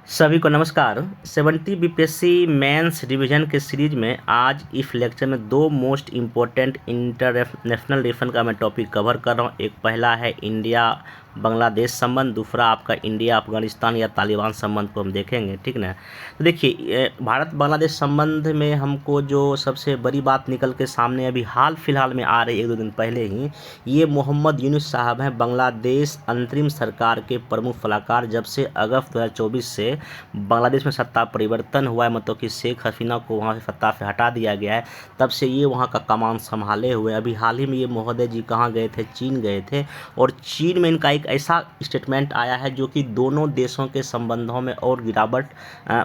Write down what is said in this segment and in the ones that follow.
सभी को नमस्कार। 70 बीपीएससी मेंस रिवीजन के सीरीज में आज इस लेक्चर में दो मोस्ट इम्पोर्टेंट इंटरनेशनल रिलेशन का मैं टॉपिक कवर कर रहा हूँ। एक पहला है इंडिया बांग्लादेश संबंध, दूसरा आपका इंडिया अफगानिस्तान या तालिबान संबंध को हम देखेंगे, ठीक ना। तो देखिए, भारत बांग्लादेश संबंध में हमको जो सबसे बड़ी बात निकल के सामने अभी हाल फिलहाल में आ रही, एक दो दिन पहले ही, ये मोहम्मद यूनुस साहब हैं, बांग्लादेश अंतरिम सरकार के प्रमुख सलाहकार। जब से अगस्त 2024 से बांग्लादेश में सत्ता परिवर्तन हुआ है, मतलब कि शेख हसीना को वहाँ से सत्ता से हटा दिया गया है, तब से ये वहाँ का कमान संभाले हुए। अभी हाल ही में ये महोदय जी कहाँ गए थे? चीन गए थे, और चीन में इनका एक ऐसा स्टेटमेंट आया है जो कि दोनों देशों के संबंधों में और गिरावट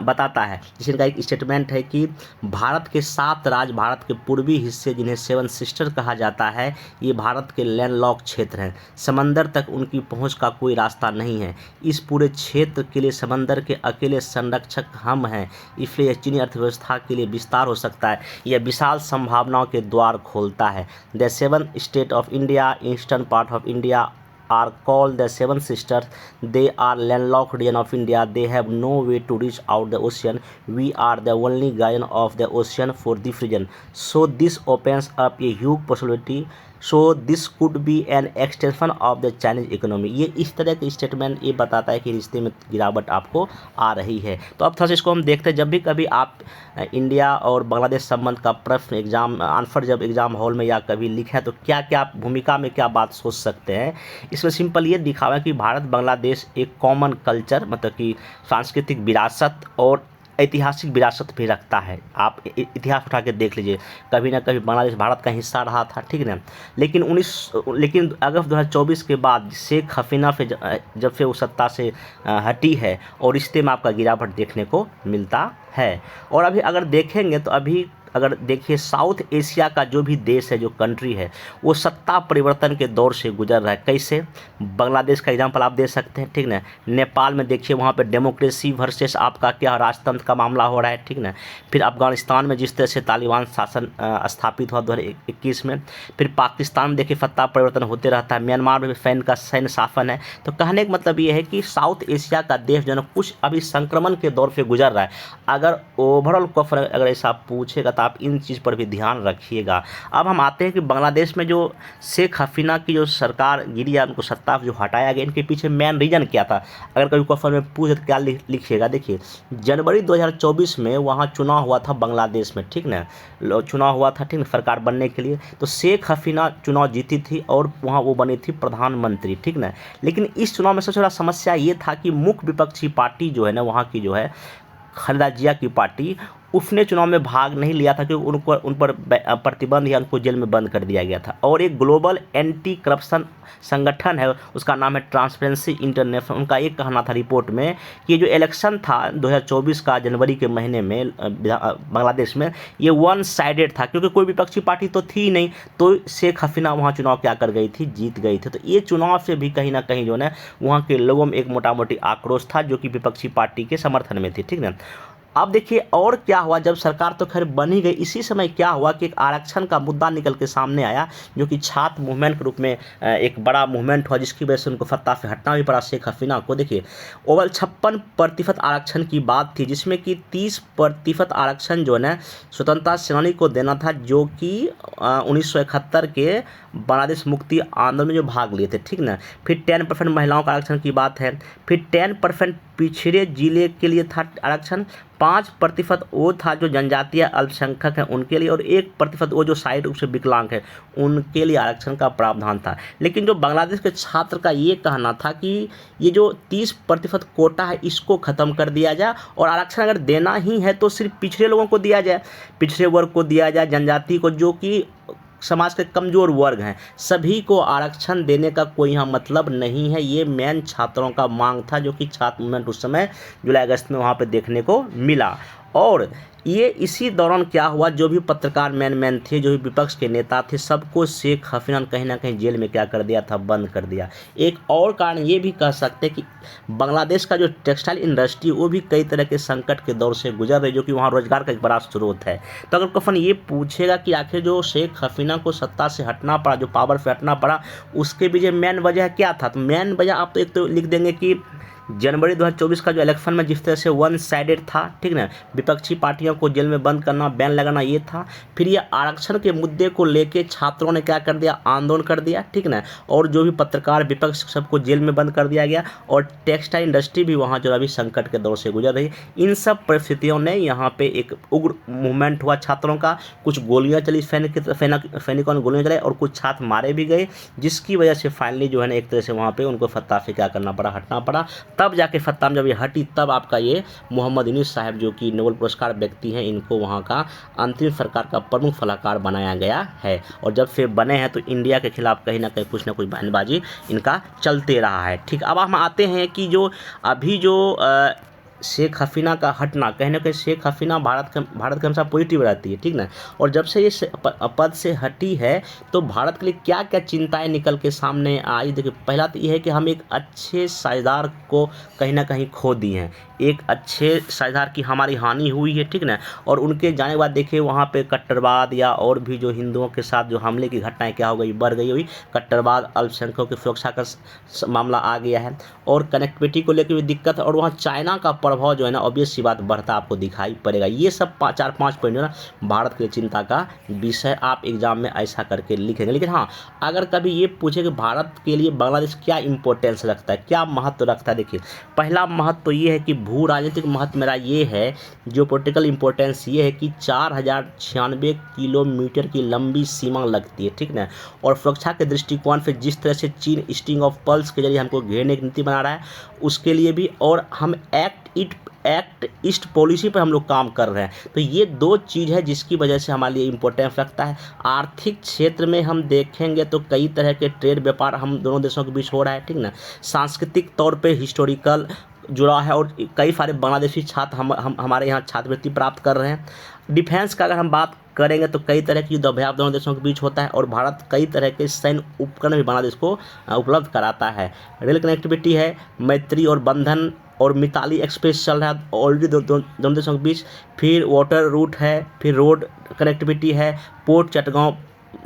बताता है। जिसका इनका एक स्टेटमेंट है कि भारत के 7 राज्य, भारत के पूर्वी हिस्से जिन्हें 7 सिस्टर कहा जाता है, ये भारत के लैंडलॉक क्षेत्र हैं। समंदर तक उनकी पहुंच का कोई रास्ता नहीं है। इस पूरे क्षेत्र के लिए समंदर के अकेले संरक्षक हम हैं, इसलिए चीनी अर्थव्यवस्था के लिए विस्तार हो सकता है। यह विशाल संभावनाओं के द्वार खोलता है। The 7 state of India, eastern part of India are called the Seven Sisters. They are landlocked region of India. They have no way to reach out the ocean. We are the only guardian of the ocean for this region. So this opens up a huge possibility. So this could be an extension of the Chinese economy. ये इस तरह के statement ये बताता है कि रिश्ते में गिरावट आपको आ रही है। तो अब थोड़ा सा इसको हम देखते हैं। जब भी कभी आप इंडिया और बांग्लादेश संबंध का प्रश्न एग्जाम आंसर जब एग्जाम हॉल में या कभी लिखे तो क्या क्या भूमिका में क्या बात सोच सकते हैं। इसमें सिंपल ये दिखावा है कि भारत बांग्लादेश एक कॉमन कल्चर, मतलब कि सांस्कृतिक विरासत और ऐतिहासिक विरासत भी रखता है। आप इतिहास उठा के देख लीजिए, कभी ना कभी बांग्लादेश भारत का हिस्सा रहा था, ठीक ना। लेकिन अगस्त 2024 के बाद शेख हसीना से जब से वो सत्ता से हटी है और रिश्ते में आपका गिरावट देखने को मिलता है। और अभी अगर देखेंगे तो अभी अगर देखिए, साउथ एशिया का जो भी देश है, जो कंट्री है, वो सत्ता परिवर्तन के दौर से गुजर रहा है। कैसे? बांग्लादेश का एग्जांपल आप दे सकते हैं, ठीक ना। नेपाल में देखिए, वहाँ पे डेमोक्रेसी वर्सेस आपका क्या राजतंत्र का मामला हो रहा है, ठीक ना। फिर अफगानिस्तान में जिस तरह से तालिबान शासन स्थापित हुआ 2021 में। फिर पाकिस्तान में देखिए सत्ता परिवर्तन होते रहता है। म्यांमार में सैन्य शासन है। तो कहने का मतलब ये है कि साउथ एशिया का देश जो है कुछ अभी संक्रमण के दौर से गुजर रहा है। अगर ओवरऑल क्वेश्चन अगर ऐसा पूछेगा तो आप इन चीज़ पर भी ध्यान रखिएगा। अब हम आते हैं कि बांग्लादेश में जो शेख हसीना की जो सरकार गिरी है, उनको सत्ता जो हटाया गया, इनके पीछे मेन रीजन क्या था? अगर कभी क्वेश्चन में पूछे तो क्या लिखिएगा? देखिए, जनवरी 2024 में वहाँ चुनाव हुआ था बांग्लादेश में, ठीक ना। चुनाव हुआ था, ठीक ना, सरकार बनने के लिए। तो शेख हसीना चुनाव जीती थी और वहाँ वो बनी थी प्रधानमंत्री, ठीक ना। लेकिन इस चुनाव में सबसे बड़ा समस्या ये था कि मुख्य विपक्षी पार्टी जो है ना, वहाँ की जो है खालिदा जिया की पार्टी, उसने चुनाव में भाग नहीं लिया था क्योंकि उन पर प्रतिबंध या उनको जेल में बंद कर दिया गया था। और एक ग्लोबल एंटी करप्शन संगठन है, उसका नाम है ट्रांसपेरेंसी इंटरनेशनल। उनका एक कहना था रिपोर्ट में कि ये जो इलेक्शन था 2024 का जनवरी के महीने में बांग्लादेश में, ये वन साइडेड था क्योंकि कोई विपक्षी पार्टी तो थी नहीं। तो शेख हसीना वहाँ चुनाव क्या कर गई थी? जीत गई थी। तो ये चुनाव से भी कहीं ना कहीं जो है वहाँ के लोगों में एक मोटा मोटी आक्रोश था जो कि विपक्षी पार्टी के समर्थन में थी, ठीक ना। अब देखिए और क्या हुआ, जब सरकार तो खैर बन ही गई, इसी समय क्या हुआ कि एक आरक्षण का मुद्दा निकल के सामने आया जो कि छात्र मूवमेंट के रूप में एक बड़ा मूवमेंट हुआ, जिसकी वजह से उनको सत्ता से हटना भी पड़ा शेख हसीना को। देखिए, ओवल 56% आरक्षण की बात थी, जिसमें कि 30% आरक्षण जो है ना स्वतंत्रता सेनानी को देना था, जो कि 1971 के बांग्लादेश मुक्ति आंदोलन में जो भाग लिए थे, ठीक ना। फिर 10% महिलाओं का आरक्षण की बात है। फिर 10% पिछड़े जिले के लिए था आरक्षण। 5% वो था जो जनजातीय अल्पसंख्यक हैं उनके लिए, और 1% वो जो शारीरिक रूप से विकलांग है उनके लिए आरक्षण का प्रावधान था। लेकिन जो बांग्लादेश के छात्र का ये कहना था कि ये जो 30% कोटा है इसको ख़त्म कर दिया जाए, और आरक्षण अगर देना ही है तो सिर्फ पिछड़े लोगों को दिया जाए, पिछड़े वर्ग को दिया जाए, जनजाति को, जो कि समाज के कमज़ोर वर्ग हैं, सभी को आरक्षण देने का कोई यहाँ मतलब नहीं है। ये मेन छात्रों का मांग था, जो कि छात्र मूवमेंट उस समय जुलाई अगस्त में वहाँ पे देखने को मिला। और ये इसी दौरान क्या हुआ, जो भी पत्रकार मैन थे, जो भी विपक्ष के नेता थे, सबको शेख हसीना कहीं ना कहीं जेल में क्या कर दिया था? बंद कर दिया। एक और कारण ये भी कह सकते हैं कि बांग्लादेश का जो टेक्सटाइल इंडस्ट्री वो भी कई तरह के संकट के दौर से गुजर रही, जो कि वहाँ रोजगार का एक बड़ा स्रोत है। तो अगर क्वेश्चन ये पूछेगा कि आखिर जो शेख हसीना को सत्ता से हटना पड़ा, जो पावर से हटना पड़ा, उसके पीछे मेन वजह क्या था? तो मेन वजह आप तो एक तो लिख देंगे कि जनवरी 2024 का जो इलेक्शन में जिस तरह से वन साइडेड था, ठीक ना, विपक्षी पार्टियों को जेल में बंद करना, बैन लगाना ये था। फिर ये आरक्षण के मुद्दे को लेके छात्रों ने क्या कर दिया, आंदोलन कर दिया, ठीक ना, और जो भी पत्रकार विपक्ष सबको जेल में बंद कर दिया गया, और टेक्सटाइल इंडस्ट्री भी वहाँ जो अभी संकट के दौर से गुजर रही। इन सब परिस्थितियों ने यहाँ पे एक उग्र मूवमेंट हुआ छात्रों का, कुछ गोलियाँ चली, सैनिकों ने गोलियाँ चलाई और कुछ छात्र मारे भी गए, जिसकी वजह से फाइनली जो है ना एक तरह से वहाँ पे उनको फत्ता से क्या करना पड़ा, हटना पड़ा। तब जाके फत्ता में जब ये हटी तब आपका ये मोहम्मद यूनुस साहब जो कि नोबेल पुरस्कार व्यक्ति हैं, इनको वहाँ का अंतरिम सरकार का प्रमुख सलाहकार बनाया गया है। और जब से बने हैं तो इंडिया के खिलाफ कहीं ना कुछ बयानबाजी इनका चलते रहा है। ठीक, अब हम आते हैं कि जो अभी जो शेख हसीना का हटना, कहीं ना कहीं शेख हसीना भारत के हमेशा पॉजिटिव रहती है, ठीक ना, और जब से ये पद से हटी है तो भारत के लिए क्या क्या चिंताएं निकल के सामने आई। देखिए, पहला तो ये है कि हम एक अच्छे साझेदार को कहीं ना कहीं खो दिए हैं, एक अच्छे साझेदार की हमारी हानि हुई है, ठीक ना, और उनके जाने के बाद देखिए वहाँ पे कट्टरवाद या और भी जो हिंदुओं के साथ जो हमले की घटनाएं क्या हो गई, बढ़ गई हुई, कट्टरवाद, अल्पसंख्यकों की सुरक्षा का मामला आ गया है, और कनेक्टिविटी को लेकर भी दिक्कत, और वहाँ चाइना का प्रभाव जो है ना ऑब्वियस सी बात बढ़ता आपको दिखाई पड़ेगा। ये सब 4-5 पॉइंट जो है ना भारत के लिए चिंता का विषय, आप एग्जाम में ऐसा करके लिखेंगे। लेकिन हाँ, अगर कभी ये पूछे कि भारत के लिए बांग्लादेश क्या इंपॉर्टेंस रखता है, क्या महत्व रखता है, देखिए पहला महत्व तो ये है कि भू राजनीतिक महत्व मेरा ये है, जो पोलिटिकल इंपॉर्टेंस ये है कि 4096 किलोमीटर की लंबी सीमा लगती है, ठीक ना, और सुरक्षा के दृष्टिकोण से जिस तरह से चीन स्ट्रिंग ऑफ पर्ल्स के जरिए हमको घेरने की नीति बना रहा है, उसके लिए भी, और हम एक्ट ईस्ट पॉलिसी पर हम लोग काम कर रहे हैं। तो ये दो चीज़ है जिसकी वजह से हमारे लिए इम्पोर्टेंस रखता है। आर्थिक क्षेत्र में हम देखेंगे तो कई तरह के ट्रेड व्यापार हम दोनों देशों के बीच हो रहा है, ठीक ना, सांस्कृतिक तौर पे हिस्टोरिकल जुड़ा है, और कई सारे बांग्लादेशी छात्र हमारे यहाँ छात्रवृत्ति प्राप्त कर रहे हैं। डिफेंस का अगर हम बात करेंगे तो कई तरह की युद्धाभ्यास दोनों देशों के बीच होता है, और भारत कई तरह के सैन्य उपकरण भी बांग्लादेश को उपलब्ध कराता है। रेल कनेक्टिविटी है, मैत्री और बंधन और मिताली एक्सप्रेस चल रहा है ऑलरेडी दोनों देशों के बीच। फिर वाटर रूट है, फिर रोड कनेक्टिविटी है, पोर्ट चटगांव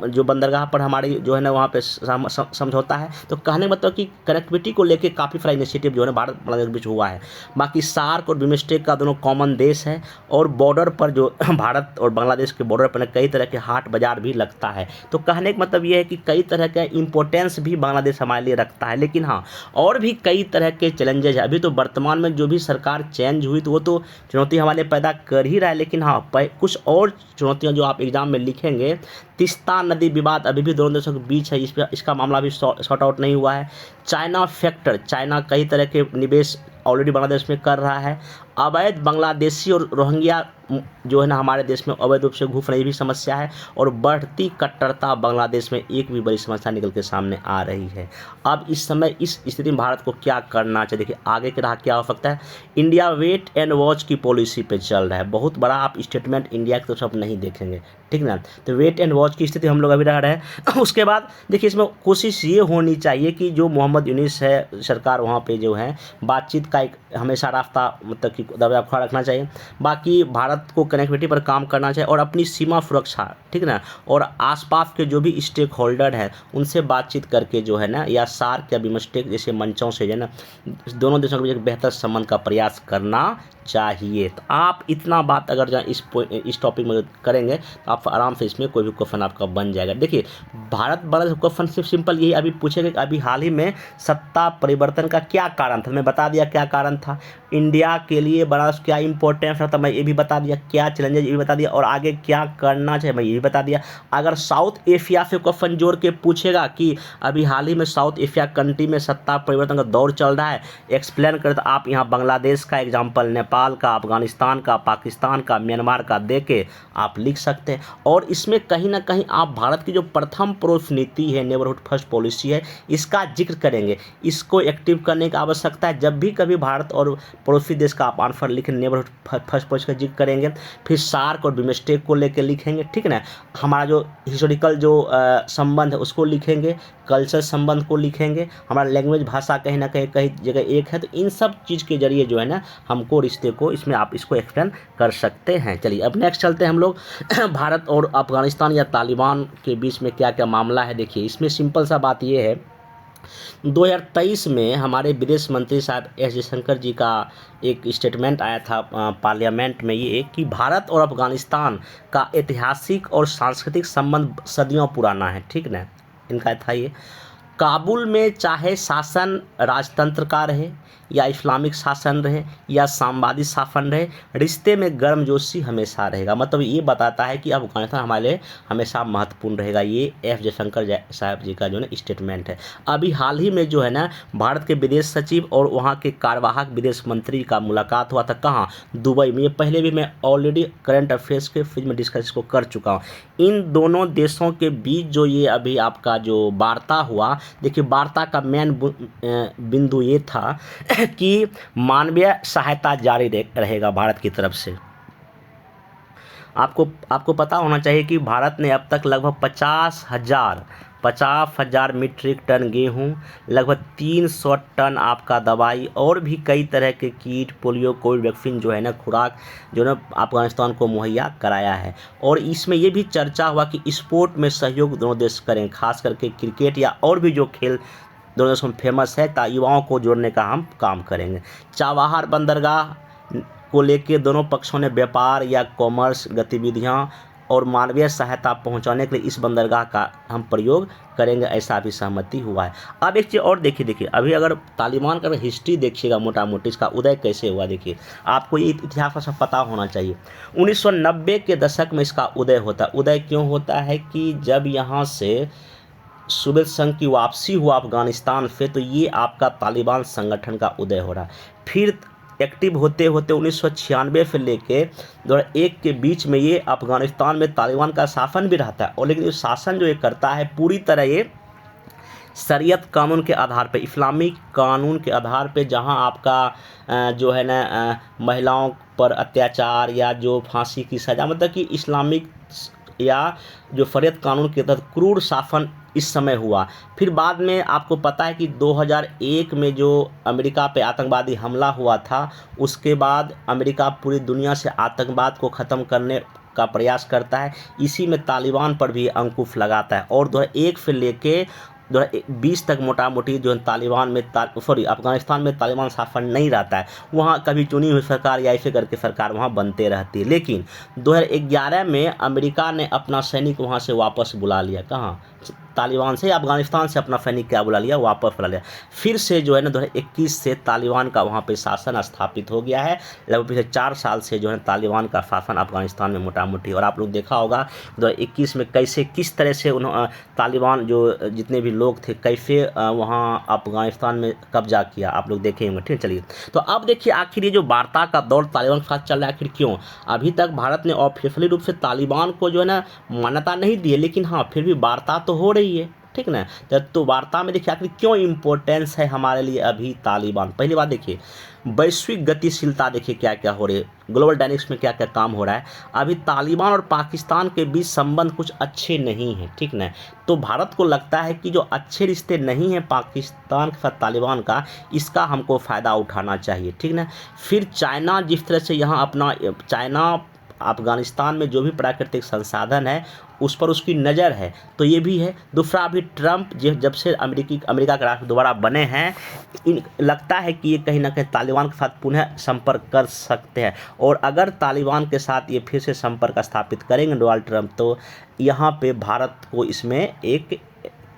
जो बंदरगाह पर हमारी जो है ना वहाँ पे समझौता है। तो कहने का मतलब कि कनेक्टिविटी को लेके काफ़ी सारा इनिशिएटिव जो है ना भारत बांग्लादेश के बीच हुआ है। बाकी सार्क और बिमस्टेक का दोनों कॉमन देश है, और बॉर्डर पर जो भारत और बांग्लादेश के बॉर्डर पर कई तरह के हाट बाजार भी लगता है। तो कहने का मतलब ये है कि कई तरह का इम्पोर्टेंस भी बांग्लादेश हमारे लिए रखता है। लेकिन हाँ, और भी कई तरह के चैलेंजेज है। अभी तो वर्तमान में जो भी सरकार चेंज हुई तो वो तो चुनौती हमारे लिए पैदा कर ही रहा है, लेकिन हाँ कुछ और चुनौतियाँ जो आप एग्जाम में लिखेंगे। तीस्ता नदी विवाद अभी भी दोनों देशों के बीच है, इसका मामला भी सॉर्ट आउट नहीं हुआ है। चाइना फैक्टर, चाइना कई तरह के निवेश ऑलरेडी बांग्लादेश में कर रहा है। अवैध बांग्लादेशी और रोहिंग्या जो है ना हमारे देश में अवैध रूप से घुस रही भी समस्या है, और बढ़ती कट्टरता बांग्लादेश में एक भी बड़ी समस्या निकल के सामने आ रही है। अब इस समय इस स्थिति में भारत को क्या करना चाहिए, देखिए आगे के राह क्या हो सकता है। इंडिया वेट एंड वॉच की पॉलिसी पे चल रहा है, बहुत बड़ा आप स्टेटमेंट इंडिया की तरफ नहीं देखेंगे, ठीक ना, तो वेट एंड वॉच की स्थिति हम लोग अभी रह रहे हैं। उसके बाद देखिए इसमें कोशिश ये होनी चाहिए कि जो मोहम्मद यूनुस है सरकार वहाँ पे जो है बातचीत का एक हमेशा रास्ता मतलब कि दरवाजा खुला रखना चाहिए। बाकी भारत को कनेक्टिविटी पर काम करना चाहिए, और अपनी सीमा सुरक्षा, ठीक ना, और आसपास के जो भी स्टेक होल्डर हैं उनसे बातचीत करके जो है ना, या सार्क या बिमस्टेक जैसे मंचों से जो है ना दोनों देशों के बीच एक बेहतर संबंध का प्रयास करना चाहिए। तो आप इतना बात अगर जो इस टॉपिक में करेंगे तो आप आराम से इसमें कोई भी क्वेश्चन आपका बन जाएगा। देखिए भारत बांग्लादेश क्वेश्चन सिर्फ सिंपल यही अभी पूछेगा कि अभी हाल ही में सत्ता परिवर्तन का क्या कारण था, मैं बता दिया क्या कारण था। इंडिया के लिए बांग्लादेश क्या इंपॉर्टेंस था मैं ये भी बता दिया, क्या चैलेंजेस ये भी बता दिया, और आगे क्या करना चाहिए मैं ये भी बता दिया। अगर साउथ एशिया से क्वेश्चन जोड़ के पूछेगा कि अभी हाल ही में साउथ एशिया कंट्री में सत्ता परिवर्तन का दौर चल रहा है, एक्सप्लेन करें, तो आप यहाँ बांग्लादेश का एग्जाम्पल, नेपाल का, अफगानिस्तान का, पाकिस्तान का, म्यांमार का दे के आप लिख सकते हैं। और इसमें कहीं ना कहीं आप भारत की जो प्रथम पड़ोस नीति है, नेबरहुड फर्स्ट पॉलिसी है, इसका जिक्र करेंगे। इसको एक्टिव करने की आवश्यकता है। जब भी कभी भारत और पड़ोसी देश का आप आंसर लिखें नेबरहुड फर्स्ट पॉलिसी का जिक्र करेंगे। फिर सार्क और बिमस्टेक को लेकर लिखेंगे, ठीक है ना, हमारा जो हिस्टोरिकल जो संबंध है उसको लिखेंगे, कल्चर संबंध को लिखेंगे, हमारा लैंग्वेज भाषा कहीं ना कहीं जगह एक है। तो इन सब चीज़ के जरिए जो है ना हमको रिश्ते को इसमें आप इसको एक्सप्लेन कर सकते हैं। चलिए अब नेक्स्ट चलते हैं हम लोग भारत और अफगानिस्तान या तालिबान के बीच में क्या क्या मामला है। देखिए इसमें सिंपल सा बात ये है 2023 में हमारे विदेश मंत्री साहब एस जयशंकर जी का एक स्टेटमेंट आया था पार्लियामेंट में, ये कि भारत और अफगानिस्तान का ऐतिहासिक और सांस्कृतिक संबंध सदियों पुराना है, ठीक ना। इनका था ये, काबुल में चाहे शासन राजतंत्र का रहे या इस्लामिक शासन रहे या साम्यवादी शासन रहे, रिश्ते में गर्मजोशी हमेशा रहेगा। मतलब ये बताता है कि अफगानिस्तान हमारे लिए हमेशा महत्वपूर्ण रहेगा। ये एस जयशंकर साहब जी का जो है स्टेटमेंट है। अभी हाल ही में जो है ना, भारत के विदेश सचिव और वहाँ के कार्यवाहक विदेश मंत्री का मुलाकात हुआ था, कहाँ, दुबई में। ये पहले भी मैं ऑलरेडी करंट अफेयर्स के फिल्म में डिस्कस को कर चुका हूँ। इन दोनों देशों के बीच जो ये अभी आपका जो वार्ता हुआ, देखिए वार्ता का मेन बिंदु ये था कि मानवीय सहायता जारी रहेगा भारत की तरफ से। आपको पता होना चाहिए कि भारत ने अब तक लगभग 50,000 मीट्रिक टन गेहूं, लगभग 300 टन आपका दवाई और भी कई तरह के कीट, पोलियो, कोविड वैक्सीन जो है ना, खुराक जो ना अफगानिस्तान को मुहैया कराया है। और इसमें ये भी चर्चा हुआ कि स्पोर्ट में सहयोग दोनों देश करें, खास करके क्रिकेट या और भी जो खेल दोनों देशों में फेमस है, ताकि युवाओं को जोड़ने का हम काम करेंगे। चाबहार बंदरगाह को लेकर दोनों पक्षों ने व्यापार या कॉमर्स गतिविधियां और मानवीय सहायता पहुंचाने के लिए इस बंदरगाह का हम प्रयोग करेंगे, ऐसा भी सहमति हुआ है। अब एक चीज़ और देखिए अभी अगर तालिबान का हिस्ट्री देखिएगा मोटा मोटी, इसका उदय कैसे हुआ, देखिए आपको ये इतिहास का सब पता होना चाहिए। 1990 के दशक में इसका उदय होता है। उदय क्यों होता है कि जब यहाँ से सोवियत संघ की वापसी हुआ अफगानिस्तान से, तो ये आपका तालिबान संगठन का उदय हो रहा है। फिर एक्टिव होते होते 1996 से लेके 2001 के बीच में ये अफगानिस्तान में तालिबान का शासन भी रहता है। और लेकिन ये शासन जो ये करता है पूरी तरह ये शरीयत कानून के आधार पे, इस्लामिक कानून के आधार पे, जहां आपका जो है ना महिलाओं पर अत्याचार या जो फांसी की सज़ा, मतलब कि इस्लामिक या जो शरीयत कानून के तहत क्रूर शासन इस समय हुआ। फिर बाद में आपको पता है कि 2001 में जो अमेरिका पे आतंकवादी हमला हुआ था, उसके बाद अमेरिका पूरी दुनिया से आतंकवाद को ख़त्म करने का प्रयास करता है। इसी में तालिबान पर भी अंकुश लगाता है। और 2001 से लेके 2020 तक मोटा मोटी जो तालिबान में अफगानिस्तान में तालिबान शासन नहीं रहता है। वहाँ कभी चुनी हुई सरकार या ऐसे करके सरकार वहाँ बनते रहती है। लेकिन 2011 में अमेरिका ने अपना सैनिक वहाँ से वापस बुला लिया। कहाँ, तालिबान से, अफगानिस्तान से अपना सैनिक क्या बुला लिया, वापस बुला लिया। फिर से जो है ना 2021 से तालिबान का वहाँ पे शासन स्थापित हो गया है। लगभग पिछले 4 साल से जो है तालिबान का शासन अफगानिस्तान में मोटा मोटी। और आप लोग देखा होगा 2021 में कैसे किस तरह से तालिबान जो जितने भी लोग थे कैसे वहाँ अफगानिस्तान में कब्जा किया, आप लोग देखे होंगे। ठीक है, चलिए तो अब देखिए आखिर ये जो वार्ता का दौर तालिबान के साथ चल रहा है, आखिर क्यों। अभी तक भारत ने ऑफिशियली रूप से तालिबान को जो है ना मान्यता नहीं दी है, लेकिन हाँ फिर भी वार्ता तो हो रही है, ठीक ना। तो वार्ता में देखिए आखिर क्यों इम्पोर्टेंस है हमारे लिए अभी तालिबान। पहली बात देखिए वैश्विक गतिशीलता, देखिए क्या क्या हो रही है, ग्लोबल डायनेमिक्स में क्या क्या काम हो रहा है। अभी तालिबान और पाकिस्तान के बीच संबंध कुछ अच्छे नहीं हैं, ठीक ना। तो भारत को लगता है कि जो अच्छे रिश्ते नहीं हैं पाकिस्तान के साथ तालिबान का, इसका हमको फ़ायदा उठाना चाहिए, ठीक ना। फिर चाइना जिस तरह से यहाँ अपना चाइना अफगानिस्तान में जो भी प्राकृतिक संसाधन है उस पर उसकी नज़र है, तो ये भी है। दूसरा अभी ट्रंप जब से अमेरिका के राष्ट्रपति दोबारा बने हैं, लगता है कि ये कहीं ना कहीं तालिबान के साथ पुनः संपर्क कर सकते हैं। और अगर तालिबान के साथ ये फिर से संपर्क स्थापित करेंगे डोनाल्ड ट्रंप, तो यहाँ पे भारत को इसमें एक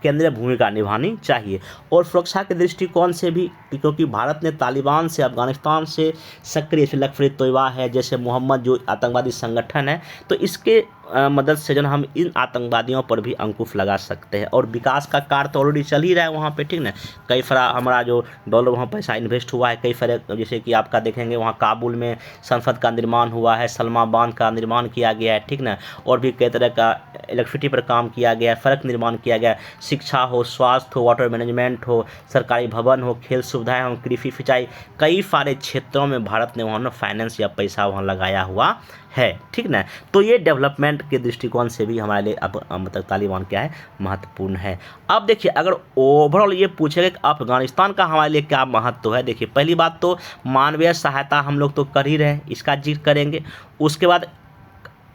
केंद्रीय भूमिका निभानी चाहिए। और सुरक्षा के दृष्टिकोण से भी, क्योंकि भारत ने तालिबान से अफगानिस्तान से सक्रिय लश्कर तोयबा है जैसे मोहम्मद जो आतंकवादी संगठन है, तो इसके मदद से जो हम इन आतंकवादियों पर भी अंकुश लगा सकते हैं। और विकास का कार्य तो ऑलरेडी चल ही रहा है वहाँ पे, ठीक ना। कई सारा हमारा जो डॉलर वहाँ पैसा इन्वेस्ट हुआ है, कई सारे जैसे कि आपका देखेंगे वहाँ काबुल में संसद का निर्माण हुआ है, सलमा बांध का निर्माण किया गया है, ठीक ना। और भी कई तरह का इलेक्ट्रिसिटी पर काम किया गया है, सड़क निर्माण किया गया है, शिक्षा हो, स्वास्थ्य हो, वाटर मैनेजमेंट हो, सरकारी भवन हो, खेल सुविधाएं हो, कृषि सिंचाई, कई सारे क्षेत्रों में भारत ने वहाँ फाइनेंस या पैसा वहाँ लगाया हुआ है, ठीक ना। तो ये डेवलपमेंट के दृष्टिकोण से भी हमारे लिए अब मतलब तालिबान क्या है, महत्वपूर्ण है। अब देखिए अगर ओवरऑल ये पूछेगा कि अफगानिस्तान का हमारे लिए क्या महत्व है, देखिए पहली बात तो मानवीय सहायता हम लोग तो कर ही रहे हैं, इसका जिक्र करेंगे। उसके बाद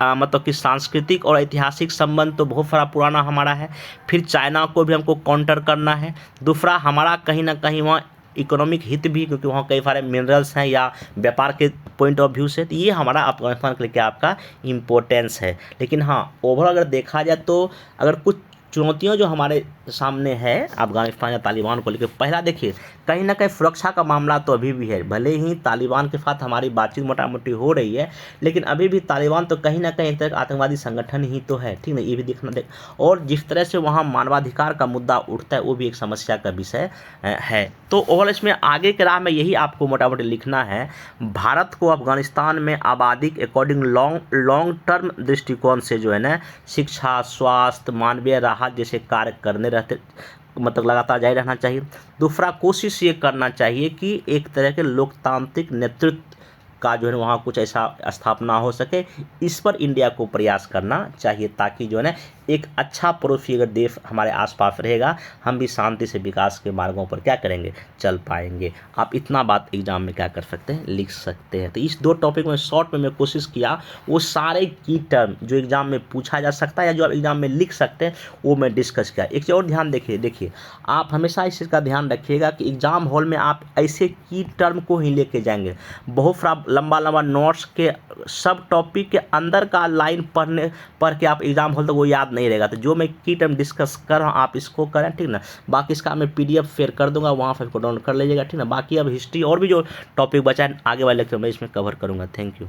मतलब कि सांस्कृतिक और ऐतिहासिक संबंध तो बहुत सारा पुराना हमारा है। फिर चाइना को भी हमको काउंटर करना है। दूसरा हमारा कहीं ना कहीं वहाँ इकोनॉमिक हित भी, क्योंकि वहाँ कई सारे मिनरल्स हैं या व्यापार के पॉइंट ऑफ व्यू से, तो ये हमारा अफगानिस्तान के लिए क्या आपका इम्पोर्टेंस है। लेकिन हाँ, ओवरऑल अगर देखा जाए तो अगर कुछ चुनौतियां जो हमारे सामने है अफगानिस्तान या तालिबान को लेकर, पहला देखिए कहीं ना कहीं सुरक्षा का मामला तो अभी भी है। भले ही तालिबान के साथ हमारी बातचीत मोटा मोटी हो रही है, लेकिन अभी भी तालिबान तो कहीं ना कहीं एक तरह का आतंकवादी संगठन ही तो है, ठीक ना, ये भी देखना और जिस तरह से वहाँ मानवाधिकार का मुद्दा उठता है वो भी एक समस्या का विषय है। तो ओवरऑल इसमें आगे के राह में यही आपको मोटा मोटी लिखना है। भारत को अफगानिस्तान में आबादी के अकॉर्डिंग लॉन्ग टर्म दृष्टिकोण से जो है ना, शिक्षा, स्वास्थ्य, मानवीय राहत जैसे कार्य करने रहते, मतलब लगातार जारी रहना चाहिए। दूसरा, कोशिश ये करना चाहिए कि एक तरह के लोकतांत्रिक नेतृत्व का जो है वहाँ कुछ ऐसा स्थापना हो सके, इस पर इंडिया को प्रयास करना चाहिए, ताकि जो है ना एक अच्छा पड़ोसी अगर देश हमारे आसपास रहेगा, हम भी शांति से विकास के मार्गों पर क्या करेंगे, चल पाएंगे। आप इतना बात एग्जाम में क्या कर सकते हैं, लिख सकते हैं। तो इस दो टॉपिक में शॉर्ट में मैं कोशिश किया वो सारे की टर्म जो एग्जाम में पूछा जा सकता है या जो आप एग्जाम में लिख सकते हैं वो मैं डिस्कस किया। एक चीज़ और ध्यान देखिए आप हमेशा इस चीज़ का ध्यान रखिएगा कि एग्जाम हॉल में आप ऐसे की टर्म को ही लेके जाएंगे। बहुत सारा लंबा नोट्स के सब टॉपिक के अंदर का लाइन पढ़ के आप एग्जाम हॉल तक वो याद नहीं रहेगा। तो जो मैं की टर्म डिस्कस कर रहा हूँ आप इसको करें, ठीक ना। बाकी इसका मैं PDF शेयर कर दूंगा, वहाँ पर इसको डाउनलोड कर लीजिएगा, ठीक ना। बाकी अब हिस्ट्री और भी जो टॉपिक बचा है आगे वाले लेक्चर में इसमें कवर करूँगा। Thank you.